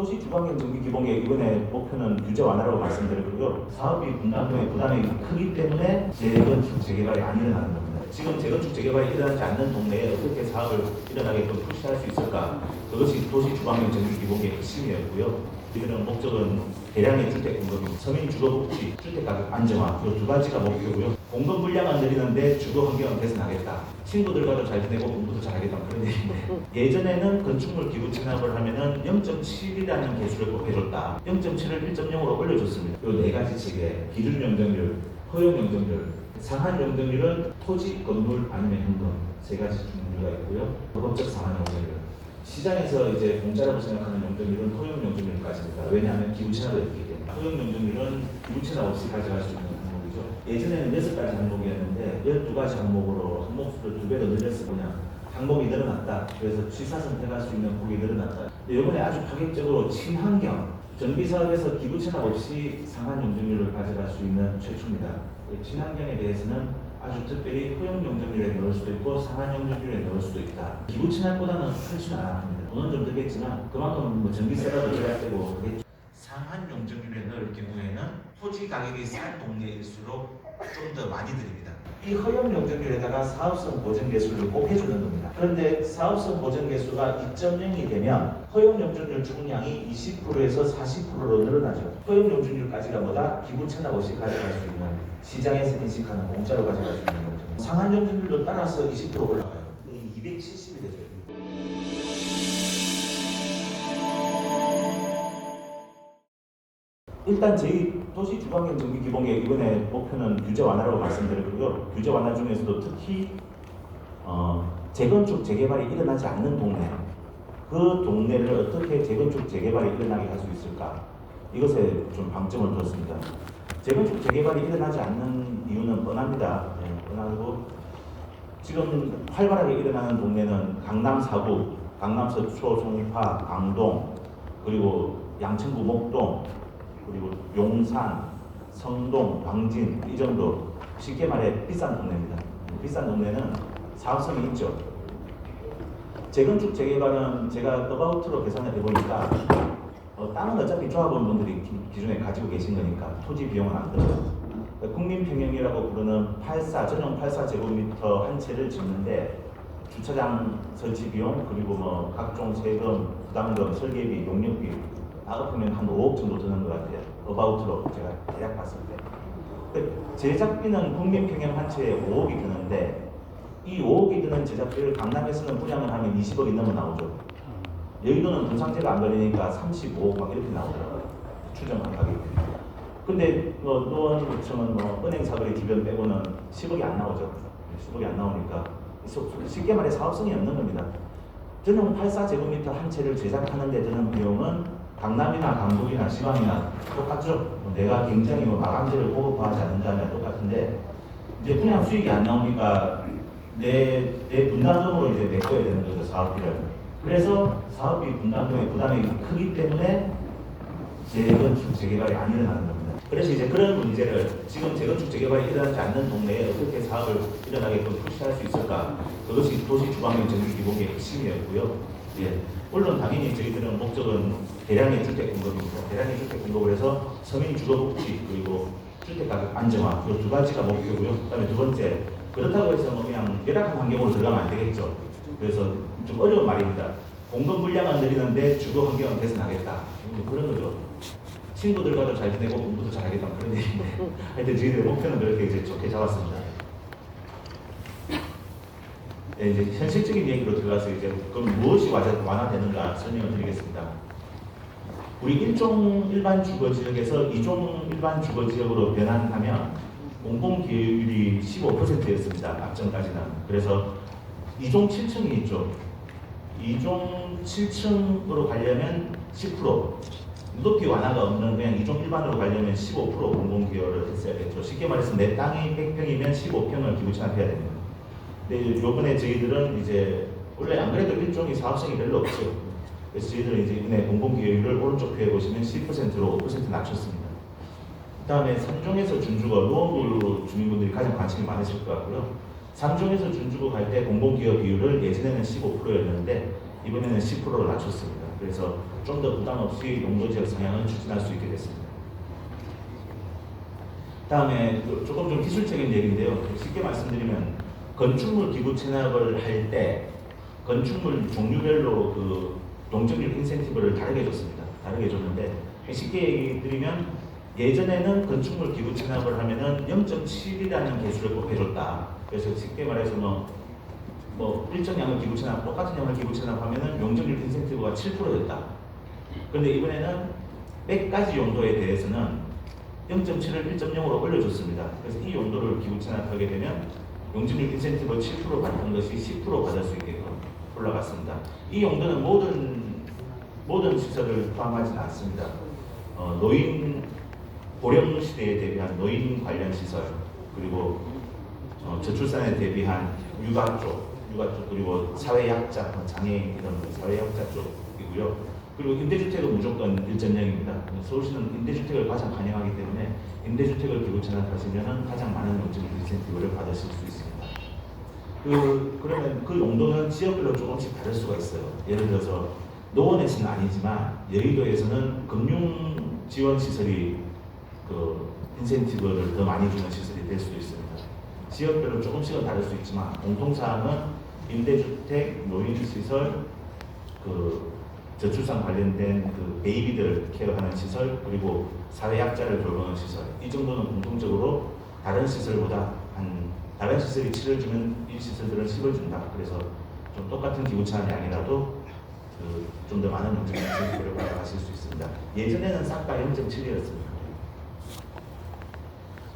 도시 주방형 정비 기본계획 이번에 목표는 규제 완화라고 말씀드렸고요. 사업비 분담금의 부담이 크기 때문에 재건축 재개발이 안 일어나는 겁니다. 지금 재건축 재개발이 일어나지 않는 동네에 어떻게 사업을 일어나게끔 푸시할 수 있을까? 그것이 도시 주방형 정비 기본계획 핵심이었고요. 이런 목적은 대량의 주택 공급, 서민 주거복지, 주택가격 안정화 이 두 가지가 목표고요. 공급 물량은 늘리는데 주거 환경은 개선하겠다. 친구들과도 잘 지내고 공부도 잘하겠다 그런 얘기인데 예전에는 건축물 기부 체납을 하면은 0.7이라는 개수를 꼭 해줬다. 0.7을 1.0으로 올려줬습니다. 이 네 가지 체계, 기준 용적률, 허용 용적률, 상한 용적률은 토지, 건물 아니면 현금 세 가지 종류가 있고요. 법적 상한 용적률. 시장에서 이제 공짜라고 생각하는 용적률은 허용 용적률까지입니다. 왜냐하면 기부 체납을 했기 때문에. 허용 용적률은 기부 체납 없이 가져갈 수 있는 항목이죠. 예전에는 6가지 항목이었는데 12가지 항목으로 항목수를 2배로 늘렸을 그냥 항목이 늘어났다. 그래서 취사 선택할 수 있는 폭이 늘어났다. 근데 이번에 아주 파격적으로 친환경 정비사업에서 기부 체납 없이 상한 용적률을 가져갈 수 있는 최초입니다. 친환경에 대해서는 아주 특별히 허용 용적률에 넣을 수도 있고 상한 용적률에 넣을 수도 있다. 기부 체납보다는 훨씬 안 합니다. 돈은 좀 들겠지만 그만큼 뭐 전기세라도 들어야 되고 그게 상한 용적률에 넣을 경우에는 토지 가격이 싼 동네일수록 좀 더 많이 드립니다. 이 허용 용적률에다가 사업성 보전 개수를 꼭 해주는 겁니다. 그런데 사업성 보전 개수가 2.0이 되면 허용 용적률 총량이 20%에서 40%로 늘어나죠. 허용 용적률까지가 뭐다? 기부 체납 없이 가져갈 수 있는 시장에서 인식하는 공짜로 가져갈 수 있는 용적률. 상한 용적률도 따라서 20% 올라가요. 270이 되죠. 일단 저희 도시 주방형 정비 기본계획 이번에 목표는 규제 완화라고 말씀드렸고요. 규제 완화 중에서도 특히 재건축 재개발이 일어나지 않는 동네, 그 동네를 어떻게 재건축 재개발이 일어나게 할 수 있을까? 이것에 좀 방점을 뒀습니다. 재건축 재개발이 일어나지 않는 이유는 뻔합니다. 뻔하고 지금 활발하게 일어나는 동네는 강남 4구, 강남 서초, 송파, 강동, 그리고 양천구 목동, 그리고 용산, 성동, 광진 이 정도 쉽게 말해 비싼 동네입니다. 비싼 동네는 사업성이 있죠. 재건축 재개발은 제가 더바우트로 계산을 해보니까 땅은 어차피 조합원분들이 기존에 가지고 계신 거니까 토지 비용은 안 들어요. 국민평형이라고 부르는 전용 84제곱미터 한 채를 짓는데 주차장 설치 비용 그리고 뭐 각종 세금, 부담금, 설계비, 용역비 다 합하면 한 5억 정도 드는 것 같아요. 어바우트로 제가 대략 봤을 때. 제작비는 국민평형 한 채에 5억이 드는데 이 5억이 드는 제작비를 강남에서는 분양을 하면 20억이 넘어 나오죠. 여의도는 분상제가 안 걸리니까 35억 막 이렇게 나오더라고요. 추정한 가격이. 근데 노원구청은 은행 사거리 주변 빼고는 10억이 안 나오죠. 10억이 안 나오니까 쉽게 말해 사업성이 없는 겁니다. 전용 84제곱미터 한 채를 제작하는 데 드는 비용은 강남이나 강북이나 시방이나 똑같죠. 내가 굉장히 마감재를 고급화하지 않는다면 똑같은데 이제 분양 수익이 안 나오니까 내 분담금으로 이제 메꿔야 되는 거죠, 사업비를. 그래서 사업비 분담금의 부담이 크기 때문에 재건축 재개발이 안 일어나는 겁니다. 그래서 이제 그런 문제를 지금 재건축 재개발이 일어나지 않는 동네에 어떻게 사업을 일어나게끔 푸시할 수 있을까? 그것이 도시 주방형 정비 기본계획 핵심이었고요. 물론 당연히 저희들은 목적은 대량의 주택 공급입니다. 대량의 주택 공급을 해서 서민 주거복지 그리고 주택가격 안정화 이 두 가지가 목표고요. 그다음에 두 번째 그렇다고 해서 그냥 열악한 환경으로 들어가면 안 되겠죠. 그래서 좀 어려운 말입니다. 공급 물량은 늘리는데 주거 환경은 개선하겠다. 그런 거죠. 친구들과도 잘 지내고 공부도 잘하겠다 그런 얘기인데 하여튼 저희들의 목표는 그렇게 이제 좋게 잡았습니다. 이제 현실적인 얘기로 들어가서 이제 그럼 무엇이 완화되는가 설명을 드리겠습니다. 우리 1종 일반 주거지역에서 2종 일반 주거지역으로 변환하면 공공기여율이 15%였습니다. 앞전까지는. 그래서 2종 7층이 있죠. 2종 7층으로 가려면 10%, 높이 완화가 없는 그냥 2종 일반으로 가려면 15% 공공기여를 했어야겠죠. 쉽게 말해서 내 땅이 100평이면 15평을 기부 체납해야 됩니다. 근데 요번에 저희들은 이제 원래 안 그래도 1종이 사업성이 별로 없죠. 그래서 저희들은 이제 이번에 공공기여율을 오른쪽 표에 보시면 10%로 5% 낮췄습니다. 그 다음에 3종에서 준주거, 노원구 주민분들이 가장 관심이 많으실 것 같고요. 3종에서 준주거 갈 때 공공기여 비율을 예전에는 15%였는데 이번에는 10%로 낮췄습니다. 그래서 좀 더 부담 없이 용도지역 상향을 추진할 수 있게 됐습니다. 다음에 조금 좀 기술적인 얘기인데요. 쉽게 말씀드리면 건축물 기부 체납을 할 때 건축물 종류별로 그 용적률 인센티브를 다르게 줬습니다. 다르게 줬는데 쉽게 얘기 드리면 예전에는 건축물 기부 체납을 하면은 0.7이라는 개수를 꼭 해줬다. 그래서 쉽게 말해서 뭐 일정 양을 기부 체납, 똑같은 양을 기부 체납하면은 용적률 인센티브가 7%였다. 그런데 이번에는 100가지 용도에 대해서는 0.7을 1.0으로 올려줬습니다. 그래서 이 용도를 기부 체납하게 되면 용적률 인센티브 7% 받던 것이 10% 받을 수 있게끔 올라갔습니다. 이 용도는 모든 시설을 포함하지는 않습니다. 노인 고령 시대에 대비한 노인 관련 시설, 그리고 저출산에 대비한 육아 쪽 그리고 사회약자, 장애인 이런 사회약자 쪽이고요. 그리고 임대주택은 무조건 1.0입니다. 서울시는 임대주택을 가장 반영하기 때문에 임대주택을 기부 체납하시면 가장 많은 용적률 인센티브를 받으실 수 있습니다. 그러면 그 용도는 지역별로 조금씩 다를 수가 있어요. 예를 들어서 노원에서는 아니지만 여의도에서는 금융 지원 시설이 그 인센티브를 더 많이 주는 시설이 될 수도 있습니다. 지역별로 조금씩은 다를 수 있지만 공통사항은 임대주택, 노인시설, 그 저출산 관련된 그 베이비들 케어하는 시설, 그리고 사회약자를 돌보는 시설, 이 정도는 공통적으로 다른 시설보다 다른 시설이 7을 주면 이 시설들은 10을 준다. 그래서 좀 똑같은 기부차한 양이라도 좀 더 많은 용적률 인센티브를 받아가실 수 있습니다. 예전에는 싹 다 0.7이었습니다.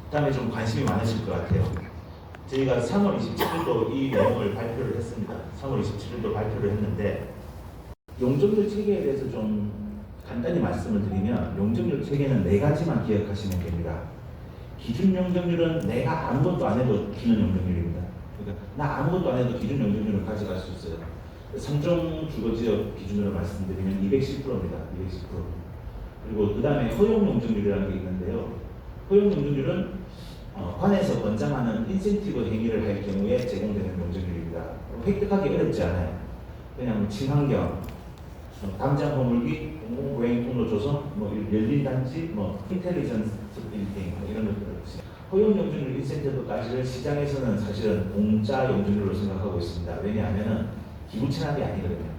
그다음에 좀 관심이 많으실 것 같아요. 저희가 3월 27일도 이 내용을 발표를 했습니다. 3월 27일도 발표를 했는데 용적률 체계에 대해서 좀 간단히 말씀을 드리면 용적률 체계는 4가지만 기억하시면 됩니다. 기준 용적률은 내가 아무것도 안 해도 주는 용적률입니다. 그러니까 나 아무것도 안 해도 기준 용적률을 가져갈 수 있어요. 3종 주거지역 기준으로 말씀드리면 210%입니다. 210%. 그리고 그 다음에 허용 용적률이라는 게 있는데요. 허용 용적률은 관에서 권장하는 인센티브 행위를 할 경우에 제공되는 용적률입니다. 획득하기 어렵지 않아요. 그냥 친환경, 담장 건물비, 공공보행 통로 조성, 열린 단지, 인텔리전스 빌딩 이런 것들. 허용 용적률 인센티브까지를 시장에서는 사실은 공짜 용적률로 생각하고 있습니다. 왜냐하면 기부 체납이 아니거든요.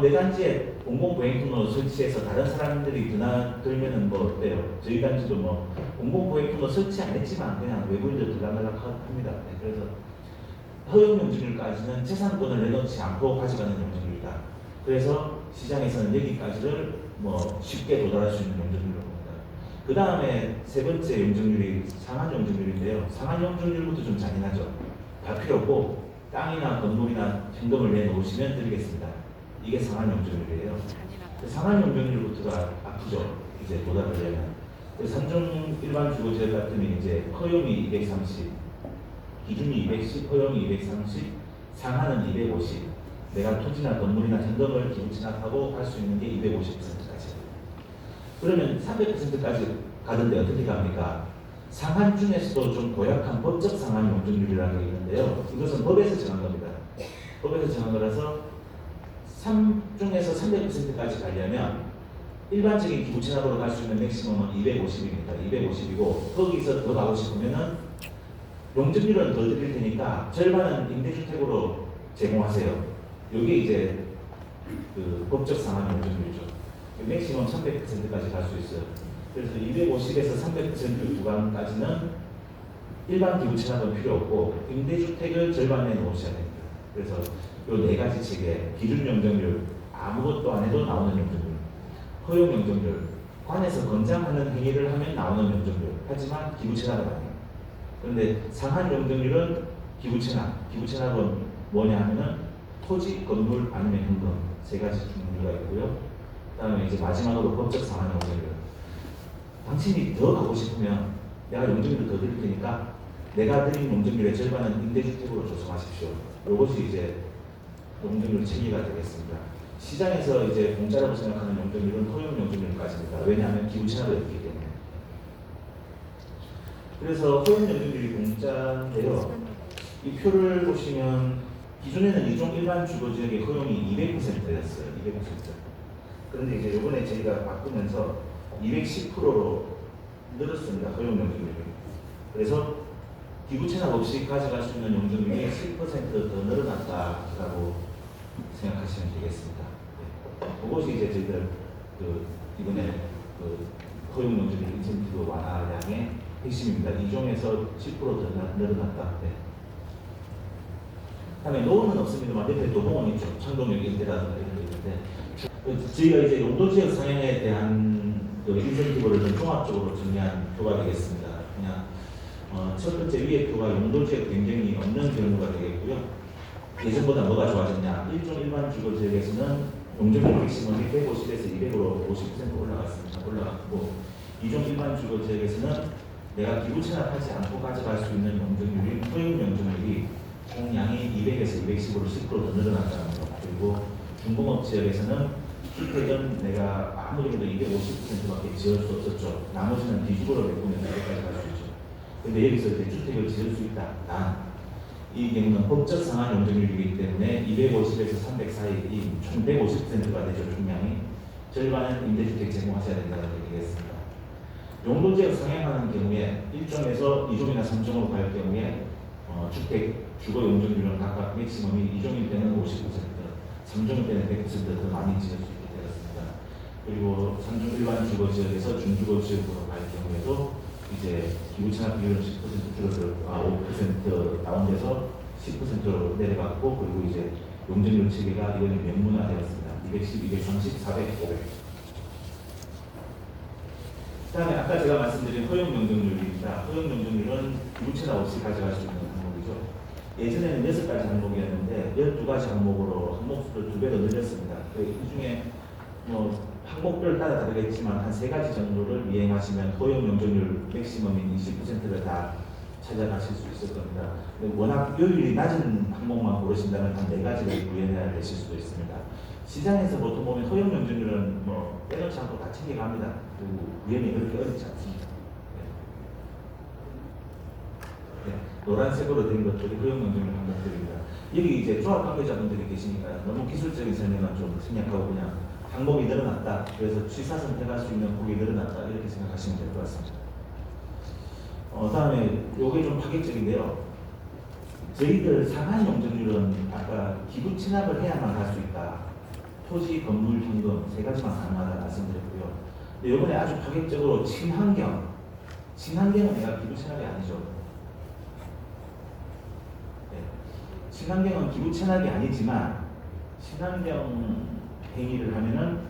내 단지에 공공보행통로 설치해서 다른 사람들이 드나들면은 어때요? 저희 단지도 공공보행통로 설치 안 했지만 그냥 외부인들 들락날락 합니다. 네, 그래서 허용 용적률까지는 재산권을 내놓지 않고 가져가는 용적률이다. 그래서 시장에서는 여기까지를 쉽게 도달할 수 있는 용적률로 봅니다. 그 다음에 세 번째 용적률이 상한 용적률인데요. 상한 용적률부터 좀 잔인하죠. 다 필요 없고 땅이나 건물이나 현금을 내놓으시면 드리겠습니다. 이게 상한 용적률이에요. 상한 용적률부터가 아프죠. 이제 도달하려면. 3종 일반 주거지역 같으면 이제 허용이 230, 기준이 210, 허용이 230, 상한은 250. 내가 토지나 건물이나 현금을 기부 체납하고 할 수 있는 게 250%까지. 그러면 300%까지 가는데 어떻게 갑니까? 상한 중에서도 좀 고약한 법적 상한 용적률이라는 게 있는데요. 이것은 법에서 정한 겁니다. 법에서 정한 거라서 3중에서 300%까지 가려면 일반적인 기부 체납으로 갈 수 있는 맥시멈은 250입니다. 250이고 거기서 더 가고 싶으면은 용적률은 더 드릴 테니까 절반은 임대주택으로 제공하세요. 이게 이제 그 법적 상한 용적률이죠. 맥시멈 300%까지 갈 수 있어요. 그래서 250에서 300% 구간까지는 일반 기부 체납은 필요 없고 임대주택을 절반에 놓으셔야 됩니다. 그래서 이 4가지 체계, 기준 용적률, 아무것도 안 해도 나오는 용적률, 허용 용적률, 관에서 권장하는 행위를 하면 나오는 용적률, 하지만 기부 체납은 아니에요. 그런데 상한 용적률은 기부 체납은 뭐냐 하면은 토지, 건물, 아니면 현금 3가지 종류가 있고요. 그 다음에 이제 마지막으로 법적 상한 용적률. 당신이 더 가고 싶으면 내가 용적률을 더 드릴 테니까 내가 드린 용적률의 절반은 임대주택으로 조성하십시오. 이것이 이제 용적률 체계가 되겠습니다. 시장에서 이제 공짜라고 생각하는 용적률은 허용 용적률까지입니다. 왜냐하면 기부 체납이 없기 때문에. 그래서 허용 용적률이 공짜인데요. 이 표를 보시면 기존에는 이종 일반 주거 지역의 허용이 200%였어요. 200%. 그런데 이제 이번에 저희가 바꾸면서 210%로 늘었습니다. 허용 용적률이. 그래서 기부 체납 없이 가져갈 수 있는 용적률이 10%더 늘어났다라고 생각하시면 되겠습니다. 네. 그것이 이제 저희들 이번에 허용 용적률 인센티브 완화량의 핵심입니다. 2종에서 10%더 늘어났다. 네. 다음에 노원은 없습니다만 옆에 도봉은 있죠. 창동역 일대라든가 이런 게 있는데 저희가 이제 용도지역 상향에 대한 인센티브를 좀 종합적으로 정리한 표가 되겠습니다. 그냥 첫 번째 위에 표가 용도지역 변경이 없는 경우가 되겠고요. 예전보다 뭐가 좋아졌냐? 1종 일반 주거지역에서는 용적률 맥시멈이 150에서 200으로 50% 올라갔습니다. 올라갔고 2종 일반 주거지역에서는 내가 기부 체납하지 않고 가져갈 수 있는 용적률이 허용 용적률이 총량이 200에서 210으로 10%더 늘어났다는 거. 그리고 중공업 지역에서는 주택은 내가 아무리 해도 250%밖에 지을 수 없었죠. 나머지는 뒤집어로 메꾸면 200까지 갈 수 있죠. 근데 여기서 이제 주택을 지을 수 있다. 단 이 경우는 법적 상한 용적률이기 때문에 250에서 300 사이 총 150%가 되죠. 총량이. 절반은 임대주택 제공하셔야 된다는 얘기겠습니다. 용도지역 상향하는 경우에 1종에서 2종이나 3종으로 갈 경우에 주택 주거 용적률은 각각 맥시멈이 2종일 때는 50%, 3종일 때는 100%더 많이 지을 수 있게 되었습니다. 그리고 3종 일반 주거 지역에서 중주거 지역으로 갈 경우에도 이제 기부 체납 비율은 10% 줄어들어 5% 다운돼서 10%로 내려갔고, 그리고 이제 용적률 체계가 이번에 명문화되었습니다. 210, 230, 400, 500. 그다음에 아까 제가 말씀드린 허용 용적률입니다. 허용 용적률은 기부 체납 없이 가져갈 수 있는 항목이죠. 예전에는 6가지 항목이었는데 12가지 항목으로 항목수를 2배로 늘렸습니다. 이 중에 항목별 따라 다르겠지만 한 3가지 정도를 이행하시면 허용 용적률 맥시멈인 20%를 다 찾아가실 수 있을 겁니다. 워낙 효율이 낮은 항목만 고르신다면 한 4가지를 구현해야 되실 수도 있습니다. 시장에서 보통 보면 허용 용적률은 빼놓지 않고 다 챙겨갑니다. 구현이 그렇게 어렵지 않습니다. 네. 노란색으로 된 것들이 허용 용적률 항목들입니다. 여기 이제 조합 관계자분들이 계시니까 너무 기술적인 설명은 좀 생략하고 그냥 항목이 늘어났다. 그래서 취사 선택할 수 있는 폭이 늘어났다. 이렇게 생각하시면 될 것 같습니다. 다음에 요게 좀 파격적인데요. 저희들 상한 용적률은 아까 기부 체납을 해야만 갈 수 있다. 토지, 건물, 현금 3가지만 가능하다 말씀드렸고요. 근데 이번에 아주 파격적으로 친환경은 내가 기부 체납이 아니죠. 네. 친환경은 기부 체납이 아니지만 친환경 행위를 하면은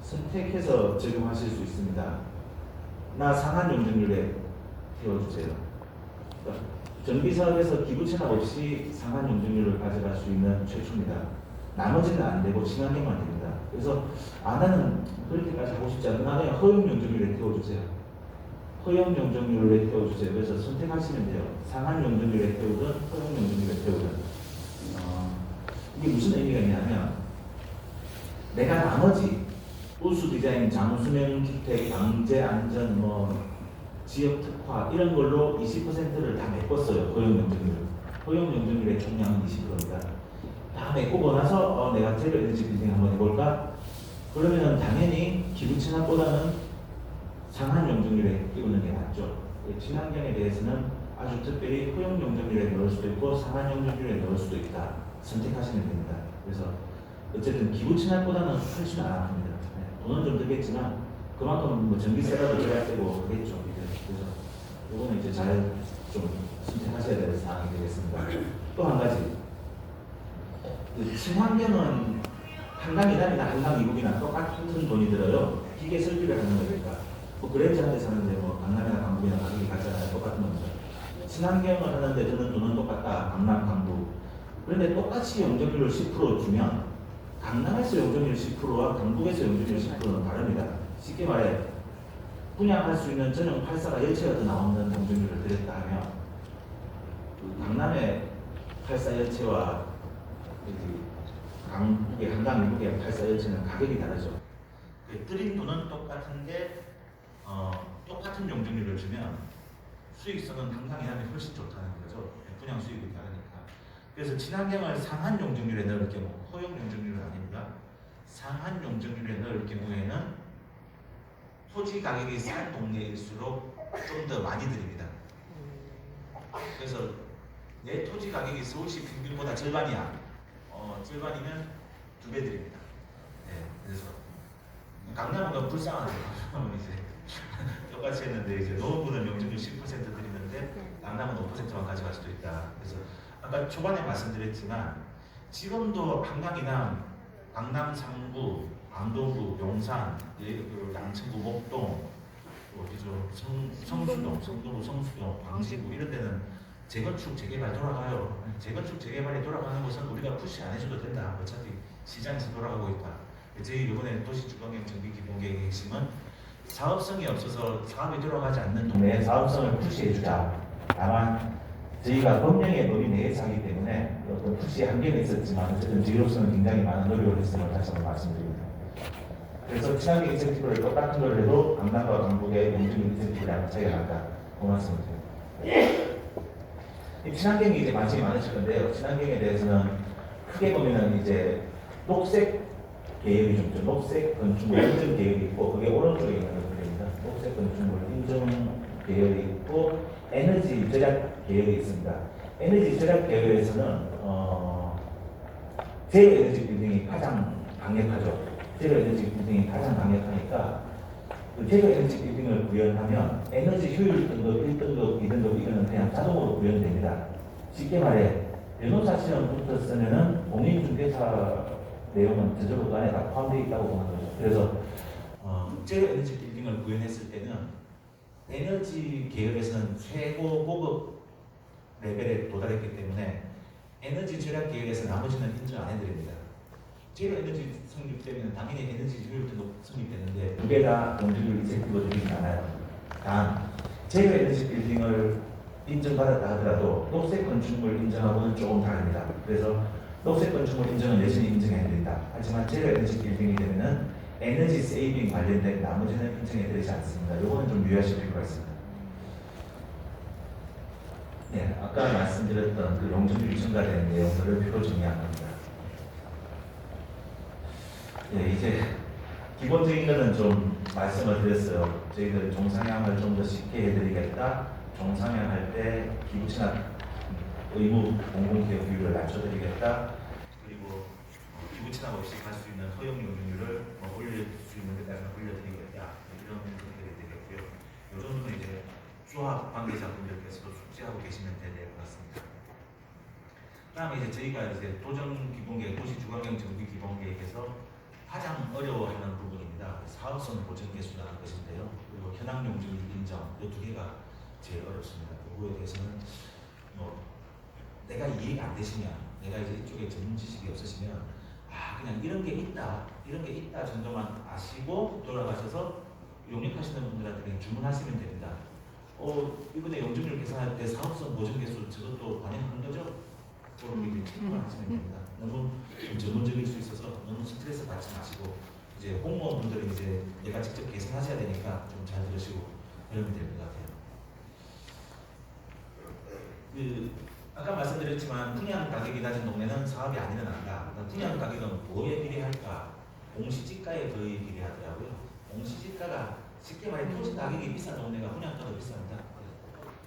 선택해서 적용하실 수 있습니다. 나 상한 용적률에 태워주세요. 그러니까 정비사업에서 기부 체납 없이 상한 용적률을 가져갈 수 있는 최초입니다. 나머지는 안 되고 친환경만 됩니다. 그래서 나는 그렇게까지 하고 싶지 않으나 그냥 허용 용적률에 태워주세요. 허용 용적률에 태워주세요. 그래서 선택하시면 돼요. 상한 용적률에 태우든 허용 용적률에 태우든. 이게 무슨 의미가 있냐면 내가 나머지 우수 디자인, 장수명 주택, 강제 안전, 지역 특화 이런 걸로 20%를 다 메꿨어요. 허용 용적률. 허용 용적률의 총량은 20%입니다. 다 메꾸고 나서 내가 제로 에너지 빌딩 한번 해볼까? 그러면 당연히 기부 체납보다는 상한 용적률에 띄우는 게 낫죠. 친환경에 대해서는 아주 특별히 허용 용적률에 넣을 수도 있고 상한 용적률에 넣을 수도 있다. 선택하시면 됩니다. 그래서 어쨌든 기부 체납보다는 훨씬 안 아픕니다. 네, 돈은 좀 들겠지만 그만큼 전기세라도 들어야 되고 그랬죠. 그래서 이거는 이제 잘 좀 선택하셔야 될 사항이 되겠습니다. 또 한 가지, 친환경은 한강 이남이나 한강 이북이나 똑같은 돈이 들어요. 기계 설비를 하는 거니까. 그랜저 한 대 사는데 강남이나 강북이나 가격이 같잖아요. 똑같은 겁니다. 친환경을 하는데 드는 돈은 똑같다. 강남, 강북. 그런데 똑같이 용적률을 10% 주면 강남에서 용적률 10%와 강북에서 용적률 10%는 다릅니다. 쉽게 말해 분양할 수 있는 전용 8사가 10채가 더 나오는 용적률을 드렸다 하면 강남의 8사 10채와 강북의 한강 이북의 8사 10채는 가격이 다르죠. 드린 돈은 똑같은데 똑같은 용적률을 주면 수익성은 한강 이남이 훨씬 좋다는 거죠. 분양 수익이 다르니까. 그래서 친환경을 상한 용적률에 넣을 경우, 허용 용적률은 아닙니다. 상한 용적률에 넣을 경우에는 토지 가격이 싼 동네일수록 좀 더 많이 드립니다. 그래서 내 토지 가격이 서울시 평균보다 절반이야. 절반이면 2배 드립니다. 네, 그래서 강남은 불쌍하죠. 이제 똑같이 했는데 이제 노원구는 용적률 10% 드리는데 강남은 5%만 가져갈 수도 있다. 그래서 아까 초반에 말씀드렸지만 지금도 한강이나 강남 3구, 강동구, 용산, 양천구, 목동, 어디죠? 성수동, 광진구 이런 데는 재건축, 재개발 돌아가요. 재건축, 재개발이 돌아가는 것은 우리가 푸시 안 해줘도 된다. 어차피 시장에서 돌아가고 있다. 저희 이번에 도시주거경 정비기본계획의 핵심은 사업성이 없어서 사업이 돌아가지 않는 동네에 사업성을 푸시해주자. 다만 저희가 법령의 범위 내에서 하기 때문에 어떤 푸시의 한계는 있었지만 어쨌든 저희로서는 굉장히 많은 노력을 했음을 다시 한번 말씀드립니다. 그래서 친환경 인센티브를 똑같은 걸 해도 강남과 강북의 용적률 인센티브랑 차이가 난다. 그 말씀을 드립니다. 이 친환경이 이제 관심이 많으실 건데요. 친환경에 대해서는 크게 보면은 이제 녹색 계열이 좀 있죠. 녹색 건축물 인증 계열이 있고 그게 오른쪽에 있는 것들입니다. 녹색 건축물 인증 계열이 있고 에너지 절약 계열이 있습니다. 에너지 절약 계열에서는 제로 에너지 빌딩이 가장 강력하죠. 제로 에너지 빌딩이 가장 강력하니까 그 제로 에너지 빌딩을 구현하면 에너지 효율 등급 1등급, 2등급 이거는 그냥 자동으로 구현됩니다. 쉽게 말해 변호사 시험 붙었으면은 공인중개사 내용은 저절로 그 안에 다 포함되어 있다고 보는 거죠. 그래서 제로 에너지 빌딩을 구현했을 때는 에너지 계열에서는 최고 고급 레벨에 도달했기 때문에 에너지 절약 계열에서 나머지는 인정 안 해드립니다. 제로 에너지 성립되면 당연히 에너지 효율 등급 성립되는데 두 개 다 용적률 인센티브 드리지 않아요. 단 제로 에너지 빌딩을 인정받았다 하더라도 녹색 건축물 인정하고는 조금 다릅니다. 그래서 녹색 건축물 인정은 여전히 인정해드린다. 하지만 제로 에너지 빌딩이 되면은 에너지 세이빙 관련된 나머지는 인정해드리지 않습니다. 요거는 좀 유의하실 필요가 있습니다. 네, 아까 말씀드렸던 그 용적률이 증가되는 내용들을 표로 정리한 겁니다. 네, 이제 기본적인 거는 좀 말씀을 드렸어요. 저희들 종상향을 좀 더 쉽게 해드리겠다. 종상향할 때 기부 체납 의무 공공기업 비율을 낮춰드리겠다. 그리고 기부 체납 없이 갈 수 있는 허용 용적률을 올릴 수 있는 데까지 올려드리겠다. 이런 것들이 되겠고요. 이 정도는 이제 조합 관계자분들께서도 숙지하고 계시면 될 것 같습니다. 다음에 이제 저희가 이제 도정 기본계획, 도시주거경 정비 기본계획에서 가장 어려워하는 부분입니다. 사업성 보전 개수라는 것인데요. 그리고 현황 용적률 인정 이 두 개가 제일 어렵습니다. 그거에 대해서는 내가 이해가 안 되시면, 내가 이제 이쪽에 전문 지식이 없으시면 그냥 이런 게 있다 정도만 아시고 돌아가셔서 용역하시는 분들한테 그냥 주문하시면 됩니다. 이번에 용적률 계산할 때 사업성 보전 개수 저것도 반영한 거죠? 그런 게 체크만 하시면 됩니다. 너무 좀 전문적일 수 있어서 너무 스트레스 받지 마시고 이제 공무원분들은 이제 내가 직접 계산하셔야 되니까 좀 잘 들으시고 그러면 될 것 같아요. 아까 말씀드렸지만 분양 가격이 낮은 동네는 사업이 안 일어난다. 분양 가격은 뭐에 비례할까? 공시지가에 거의 비례하더라고요. 공시지가가 쉽게 말해 토지 가격이 비싼 동네가 분양가도 비쌉니다.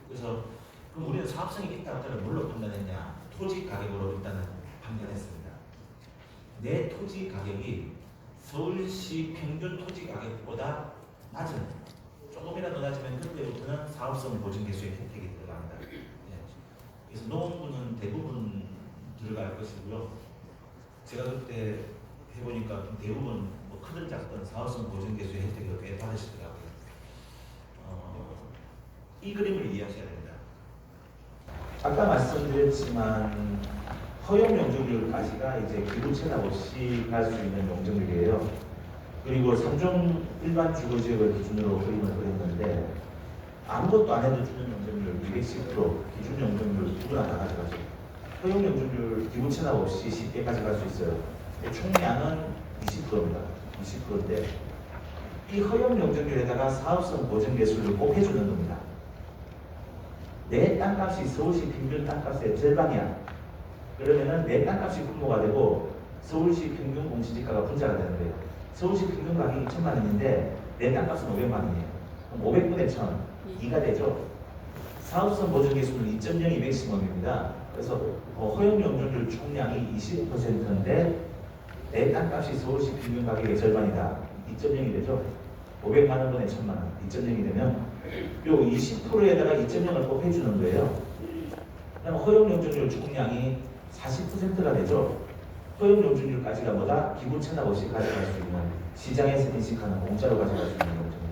그래서 그럼 우리는 사업성이 있다 없다를 뭘로 판단했냐? 토지 가격으로 일단은 판단했습니다. 내 토지 가격이 서울시 평균 토지 가격보다 낮은, 조금이라도 낮으면 그때부터는 사업성 보증 개수의 혜택이 들어갑니다. 그래서 농업부는 대부분 들어갈 것이고요. 제가 그때 해보니까 대부분 크든 작든 사업성 보증 개수의 혜택을 꽤 받으시더라고요. 이 그림을 이해하셔야 됩니다. 아까 말씀드렸지만 허용 용적률까지가 이제 기부 체납 없이 갈 수 있는 용적률이에요. 그리고 3종 일반 주거지역을 기준으로 그림을 그렸는데 아무것도 안 해도 주는 용적률 210%, 기준 용적률 누구나 다 가져가죠. 허용 용적률 기부 체납 없이 쉽게 가져갈 수 있어요. 총량은 20%입니다. 20%인데 이 허용 용적률에다가 사업성 보전 개수를 꼭 해주는 겁니다. 내 땅값이 서울시 평균 땅값의 절반이야. 그러면은 내 땅값이 분모가 되고 서울시 평균 공시지가가 분자가 되는 거예요. 서울시 평균 가격이 2천만 원인데 내 땅값은 500만 원이에요. 그럼 500분의 1000, 2가 되죠. 사업성 보증계수는 2.02 맥시멈입니다. 그래서 허용 용적률 총량이 25%인데 내 땅값이 서울시 평균 가격의 절반이다. 2.0이 되죠. 500만 원분의 1000만 원, 2.0이 되면 요 20%에다가 2.0을 곱해주는 거예요. 그럼 허용 용적률 총량이 40%가 되죠. 허용 용적률까지가 뭐다? 기본 채납 없이 가져갈 수 있는, 시장에서 인식하는 공짜로 가져갈 수 있는 용적률.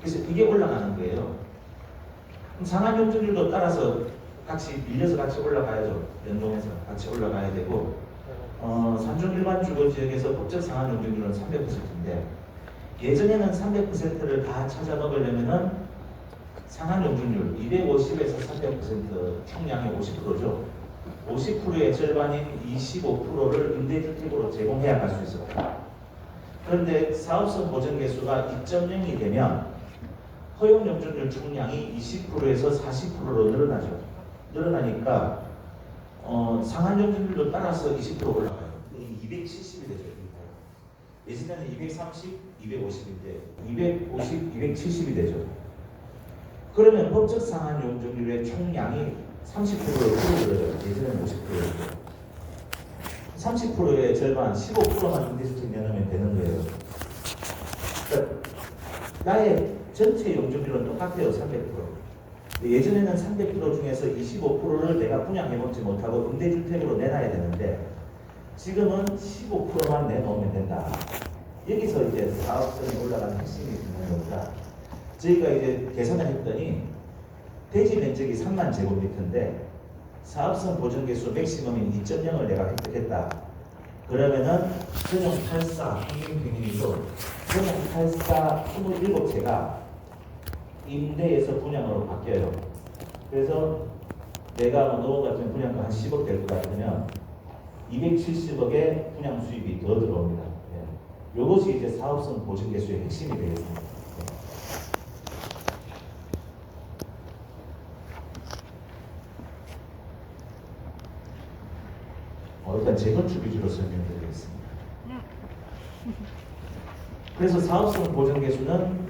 그래서 이게 올라가는 거예요. 그럼 상한 용적률도 따라서 같이 밀려서 같이 올라가야죠. 연동해서 같이 올라가야 되고, 산중 일반 주거 지역에서 법적 상한 용적률은 300%인데 예전에는 300%를 다 찾아 먹으려면은 상한 용적률 250에서 300% 총량의 50%죠. 50%의 절반인 25%를 임대주택으로 제공해야 갈 수 있었다. 그런데 사업성 보전 개수가 2.0이 되면 허용 용적률 총량이 20%에서 40%로 늘어나죠. 늘어나니까 상한 용적률도 따라서 20% 올라가요. 270이 되죠. 예전에는 230, 250인데 250, 270이 되죠. 그러면 법적 상한 용적률의 총량이 30%로 줄어들어요. 예전에는 50%였죠. 30%의 절반, 15%만 임대주택 내놓으면 되는 거예요. 그러니까 나의 전체 용적률은 똑같아요. 300%. 예전에는 300% 중에서 25%를 내가 분양해먹지 못하고 임대주택으로 내놔야 되는데 지금은 15%만 내놓으면 된다. 여기서 이제 사업성이 올라가는 핵심이 있는 겁니다. 저희가 이제 계산을 했더니 대지 면적이 3만 제곱미터인데 사업성 보전 개수 맥시멈인 2.0을 내가 획득했다. 그러면은 전용 84 평균평균이죠. 전용 84 27채가 임대에서 분양으로 바뀌어요. 그래서 내가 너 같은 분양가 한 10억 될 것 같으면 270억의 분양 수입이 더 들어옵니다. 예. 이것이 이제 사업성 보증 개수의 핵심이 되겠습니다. 일단 재건축 위주로 설명드리겠습니다. 그래서 사업성 보증 개수는